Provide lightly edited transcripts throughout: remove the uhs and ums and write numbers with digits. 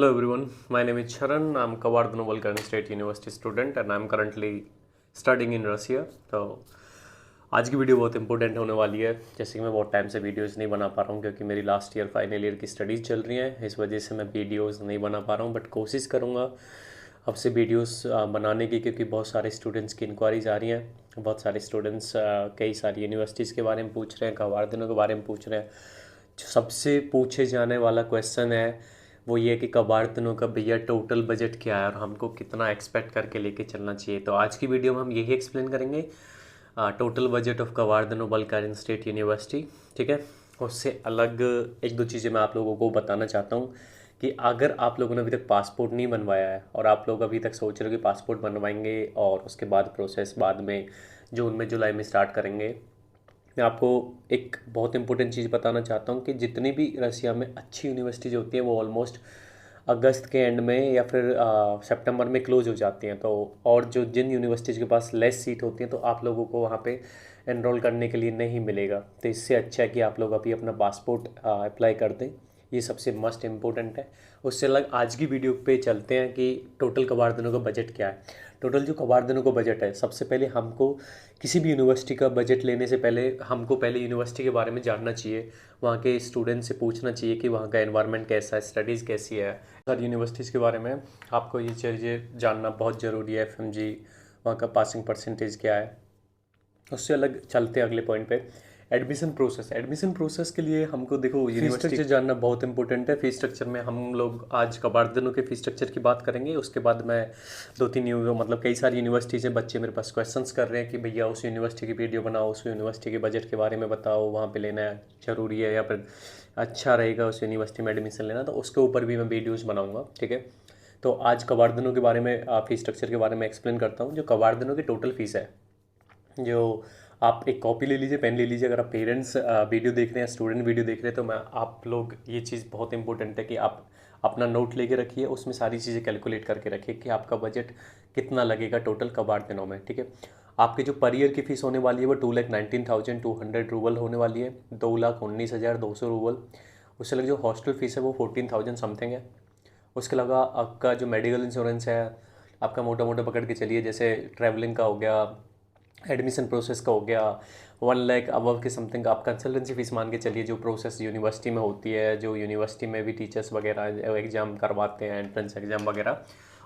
Hello everyone, my name is Sharan. I'm Kavardhan Kulkarni State University student and I'm currently studying in Russia. तो आज की video बहुत important होने वाली है। जैसे कि मैं बहुत टाइम से वीडियोस नहीं बना पा रहा हूँ क्योंकि मेरी लास्ट ईयर फाइनल ईयर की स्टडीज़ चल रही हैं, इस वजह से मैं वीडियोस नहीं बना पा रहा हूँ। बट कोशिश करूँगा अब से वीडियोस बनाने की, क्योंकि बहुत सारे स्टूडेंट्स की इंक्वायरीज आ रही हैं। बहुत सारे स्टूडेंट्स कई सारी यूनिवर्सिटीज़ के बारे में पूछ रहे हैं, कवार्दिनों के बारे में पूछ रहे हैं। जो सबसे पूछे जाने वाला क्वेश्चन है वो ये कि कबाड़तनों का भैया टोटल बजट क्या है और हमको कितना एक्सपेक्ट करके लेके चलना चाहिए। तो आज की वीडियो में हम यही एक्सप्लेन करेंगे, टोटल बजट ऑफ कबाड़तनों बल्कारिन स्टेट यूनिवर्सिटी। ठीक है, उससे अलग एक दो चीज़ें मैं आप लोगों को बताना चाहता हूँ कि अगर आप लोगों ने अभी तक पासपोर्ट नहीं बनवाया है और आप लोग अभी तक सोच रहे हो कि पासपोर्ट बनवाएंगे और उसके बाद प्रोसेस बाद में जून में जुलाई में स्टार्ट करेंगे, मैं आपको एक बहुत इंपॉर्टेंट चीज़ बताना चाहता हूँ कि जितनी भी रसिया में अच्छी यूनिवर्सिटीज़ होती हैं वो ऑलमोस्ट अगस्त के एंड में या फिर सितंबर में क्लोज हो जाती हैं। तो और जो जिन यूनिवर्सिटीज़ के पास लेस सीट होती हैं तो आप लोगों को वहाँ पे एनरोल करने के लिए नहीं मिलेगा। तो इससे अच्छा है कि आप लोग अभी अपना पासपोर्ट अप्लाई कर दें, ये सबसे मस्ट इम्पोर्टेंट है। उससे अलग आज की वीडियो पे चलते हैं कि टोटल कबाड़दिनों का बजट क्या है। टोटल जो कबाड़दिनों का बजट है, सबसे पहले हमको किसी भी यूनिवर्सिटी का बजट लेने से पहले हमको पहले यूनिवर्सिटी के बारे में जानना चाहिए। वहाँ के स्टूडेंट से पूछना चाहिए कि वहाँ का एनवायरनमेंट कैसा है, स्टडीज़ कैसी है। हर यूनिवर्सिटीज़ के बारे में आपको ये चीज़ें जानना बहुत ज़रूरी है। एफएमजी, वहाँ का पासिंग परसेंटेज क्या है। उससे अलग चलते हैं अगले पॉइंट पे, एडमिशन प्रोसेस। एडमिशन प्रोसेस के लिए हमको देखो फीस स्ट्रक्चर जानना बहुत इंपॉर्टेंट है। फीस स्ट्रक्चर में हम लोग आज कबाड़दिनों के फीस स्ट्रक्चर की बात करेंगे। उसके बाद मैं दो तीन मतलब कई सारी यूनिवर्सिटीज़ हैं, बच्चे मेरे पास क्वेश्चंस कर रहे हैं कि भैया उस यूनिवर्सिटी की वीडियो बनाओ, उस यूनिवर्सिटी के बजट के बारे में बताओ, वहाँ पे लेना ज़रूरी है या फिर अच्छा रहेगा उस यूनिवर्सिटी में एडमिशन लेना, तो उसके ऊपर भी मैं वीडियोज़ बनाऊँगा। ठीक है, तो आज कबाड़दिनों के बारे में फीस स्ट्रक्चर के बारे में एक्सप्लेन करता हूँ। जो कबाड़दिनों की टोटल फीस है, जो आप एक कॉपी ले लीजिए, पेन ले लीजिए। अगर आप पेरेंट्स वीडियो देख रहे हैं, स्टूडेंट वीडियो देख रहे हैं, तो मैं आप लोग ये चीज़ बहुत इंपॉर्टेंट है कि आप अपना नोट लेके रखिए, उसमें सारी चीज़ें कैलकुलेट करके रखिए कि आपका बजट कितना लगेगा टोटल कबाड़दिनों में। ठीक है, आपकी जो पर ईयर की फ़ीस होने वाली है वो 2,19,200 रूबल होने वाली है, 2,19,200 रूबल। उससे अलग जो हॉस्टल फीस है वो 14,000 समथिंग है। उसके अलावा आपका जो मेडिकल इंश्योरेंस है, आपका मोटा मोटा पकड़ के चलिए, जैसे ट्रैवलिंग का हो गया, एडमिशन प्रोसेस का हो गया, 1 लाख अबव के समथिंग। आप कंसल्टेंसी फीस मान के चलिए जो प्रोसेस यूनिवर्सिटी में होती है, जो यूनिवर्सिटी में भी टीचर्स वगैरह एग्ज़ाम करवाते हैं, एंट्रेंस एग्ज़ाम वगैरह,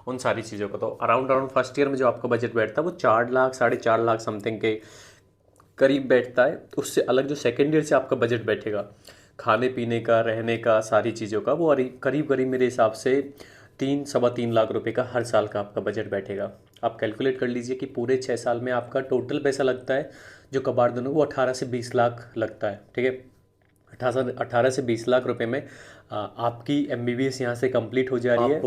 उन सारी चीज़ों का। तो अराउंड अराउंड फर्स्ट ईयर में जो आपका बजट बैठता है वो 4 लाख 4.5 लाख समथिंग के करीब बैठता है। उससे अलग जो सेकेंड ईयर से आपका बजट बैठेगा खाने पीने का, रहने का, सारी चीज़ों का, वो करीब करीब मेरे हिसाब से 3 सवा 3 लाख रुपए का हर साल का आपका बजट बैठेगा। आप कैलकुलेट कर लीजिए कि पूरे 6 साल में आपका टोटल पैसा लगता है जो कबाड़दिनों को 18 से 20 लाख लगता है। ठीक है, 18 से 20 लाख रुपए में आपकी MBBS यहाँ से कंप्लीट हो जा रही है। आप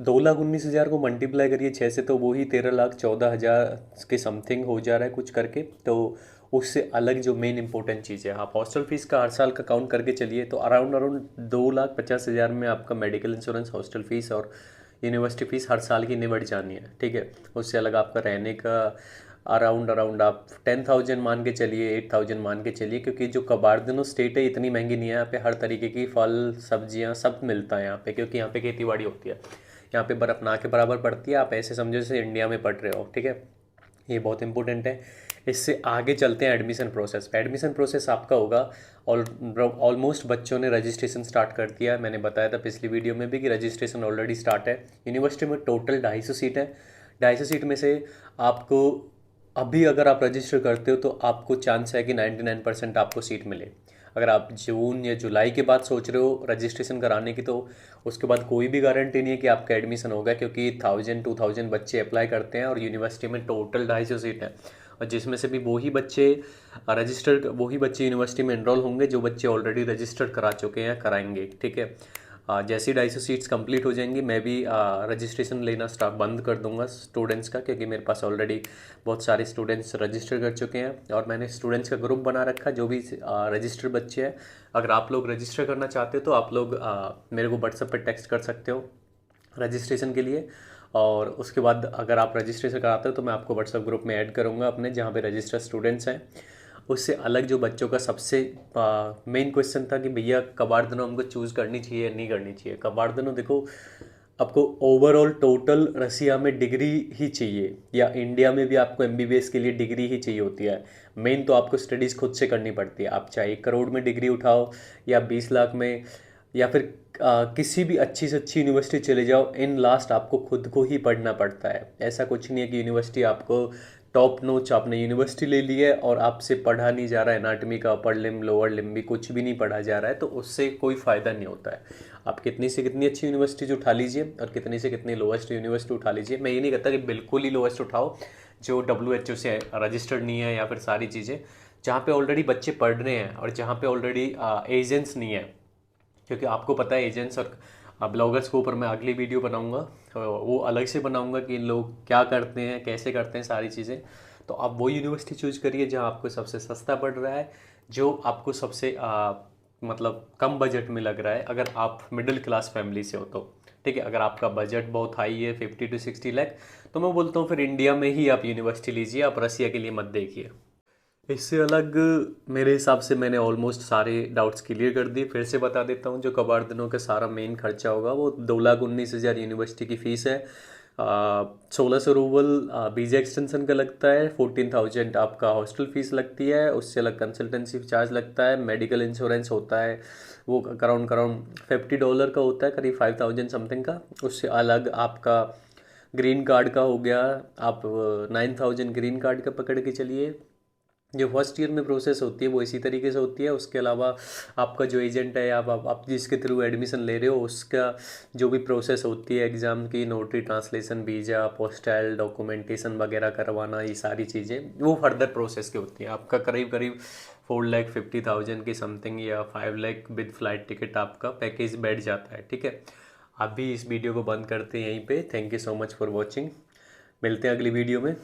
2,19,000 को मल्टीप्लाई करिए 6 से, तो वही 13,14,000 के समथिंग हो जा रहा है कुछ करके। तो उससे अलग जो मेन इंपॉर्टेंट चीज़ है, आप हॉस्टल फीस का हर साल का काउंट करके चलिए तो अराउंड अराउंड 2,50,000 में आपका मेडिकल इंश्योरेंस, हॉस्टल फीस और यूनिवर्सिटी फीस हर साल की निबट जानी है। ठीक है, उससे अलग आपका रहने का अराउंड अराउंड आप 10,000 मान के चलिए, 8,000 मान के चलिए, क्योंकि जो कबाड़दिनों स्टेट है इतनी महंगी नहीं है। यहाँ पे हर तरीके की फल सब्जियाँ सब मिलता है यहाँ पे, क्योंकि यहाँ पे खेती बाड़ी होती है। यहाँ पे बर्फ़ ना के बराबर पड़ती है, आप ऐसे समझो जैसे इंडिया में पड़ रहे हो। ठीक है, ये बहुत इंपॉर्टेंट है। इससे आगे चलते हैं एडमिशन प्रोसेस पे। एडमिशन प्रोसेस आपका होगा, ऑलमोस्ट बच्चों ने रजिस्ट्रेशन स्टार्ट कर दिया है। मैंने बताया था पिछली वीडियो में भी कि रजिस्ट्रेशन ऑलरेडी स्टार्ट है। यूनिवर्सिटी में टोटल 250 सीट है। 250 सीट में से आपको अभी अगर आप रजिस्टर करते हो तो आपको चांस है कि 99% आपको सीट मिले। अगर आप जून या जुलाई के बाद सोच रहे हो रजिस्ट्रेशन कराने की, तो उसके बाद कोई भी गारंटी नहीं है कि आपका एडमिशन होगा, क्योंकि 1,000-2,000 बच्चे अप्लाई करते हैं और यूनिवर्सिटी में टोटल 250 सीट है। और जिसमें से भी वही बच्चे यूनिवर्सिटी में एनरोल होंगे जो बच्चे ऑलरेडी रजिस्टर्ड करा चुके हैं, कराएंगे। ठीक है, जैसी 250 सीट्स कंप्लीट हो जाएंगी मैं भी रजिस्ट्रेशन लेना स्टार्ट बंद कर दूंगा स्टूडेंट्स का, क्योंकि मेरे पास ऑलरेडी बहुत सारे स्टूडेंट्स रजिस्टर कर चुके हैं और मैंने स्टूडेंट्स का ग्रुप बना रखा है जो भी रजिस्टर्ड बच्चे हैं। अगर आप लोग रजिस्टर करना चाहते हो तो आप लोग मेरे को व्हाट्सएप पर टेक्स्ट कर सकते हो रजिस्ट्रेशन के लिए। और उसके बाद अगर आप रजिस्ट्रेशन कराते हो तो मैं आपको व्हाट्सएप ग्रुप में ऐड करूँगा अपने, जहाँ पे रजिस्टर्ड स्टूडेंट्स हैं। उससे अलग जो बच्चों का सबसे मेन क्वेश्चन था कि भैया कबाड़दिनों हमको चूज़ करनी चाहिए या नहीं करनी चाहिए। कबाड़दिनों देखो आपको ओवरऑल टोटल रसिया में डिग्री ही चाहिए, या इंडिया में भी आपको एमबीबीएस के लिए डिग्री ही चाहिए होती है। मेन तो आपको स्टडीज़ खुद से करनी पड़ती है। आप चाहे 1 करोड़ में डिग्री उठाओ या 20 लाख में, या फिर किसी भी अच्छी से अच्छी यूनिवर्सिटी चले जाओ, इन लास्ट आपको खुद को ही पढ़ना पड़ता है। ऐसा कुछ नहीं है कि यूनिवर्सिटी आपको टॉप नोच आपने यूनिवर्सिटी ले ली है और आपसे पढ़ा नहीं जा रहा है, एनाटमी का अपर लिम्ब लोअर लिम्ब भी कुछ भी नहीं पढ़ा जा रहा है, तो उससे कोई फ़ायदा नहीं होता है। आप कितनी से कितनी अच्छी यूनिवर्सिटीज उठा लीजिए और कितनी से कितनी लोएस्ट यूनिवर्सिटी उठा लीजिए। मैं ये नहीं कहता कि बिल्कुल ही लोएस्ट उठाओ जो WHO से रजिस्टर्ड नहीं है, या फिर सारी चीज़ें जहाँ पे ऑलरेडी बच्चे पढ़ रहे हैं और जहाँ पे ऑलरेडी एजेंट्स नहीं है। क्योंकि आपको पता है एजेंट्स और ब्लॉगर्स के ऊपर मैं अगली वीडियो बनाऊंगा, वो अलग से बनाऊंगा कि लोग क्या करते हैं, कैसे करते हैं सारी चीज़ें। तो आप वो यूनिवर्सिटी चूज करिए जहाँ आपको सबसे सस्ता पड़ रहा है, जो आपको सबसे मतलब कम बजट में लग रहा है, अगर आप मिडिल क्लास फैमिली से हो तो। ठीक है, अगर आपका बजट बहुत हाई है 50 to 60 लाख, तो मैं बोलता हूँ फिर इंडिया में ही आप यूनिवर्सिटी लीजिए, आप रसिया के लिए मत देखिए। इससे अलग मेरे हिसाब से मैंने ऑलमोस्ट सारे डाउट्स क्लियर कर दिए। फिर से बता देता हूँ, जो कबाड़ का सारा मेन खर्चा होगा वो 2,19,000 यूनिवर्सिटी की फ़ीस है। 1600 रूबल वीज़ा एक्सटेंशन का लगता है, 14,000 आपका हॉस्टल फीस लगती है, उससे अलग कंसल्टेंसी चार्ज लगता है, मेडिकल इंश्योरेंस होता है वो अराउंड $50 का होता है, करीब 5,000 समथिंग का। उससे अलग आपका ग्रीन कार्ड का हो गया, आप 9,000 ग्रीन कार्ड का पकड़ के चलिए। जो फर्स्ट ईयर में प्रोसेस होती है वो इसी तरीके से होती है। उसके अलावा आपका जो एजेंट है, आप जिसके थ्रू एडमिशन ले रहे हो, उसका जो भी प्रोसेस होती है, एग्ज़ाम की, notary, translation, visa, postal documentation वगैरह करवाना, ये सारी चीज़ें वो फर्दर प्रोसेस की होती है। आपका करीब करीब 4,50,000 की समथिंग या 5 लाख विद फ्लाइट टिकट आपका पैकेज बैठ जाता है। ठीक है, अभी इस वीडियो को बंद करते हैं यहीं पे। Thank you so much for watching. मिलते हैं अगली वीडियो में।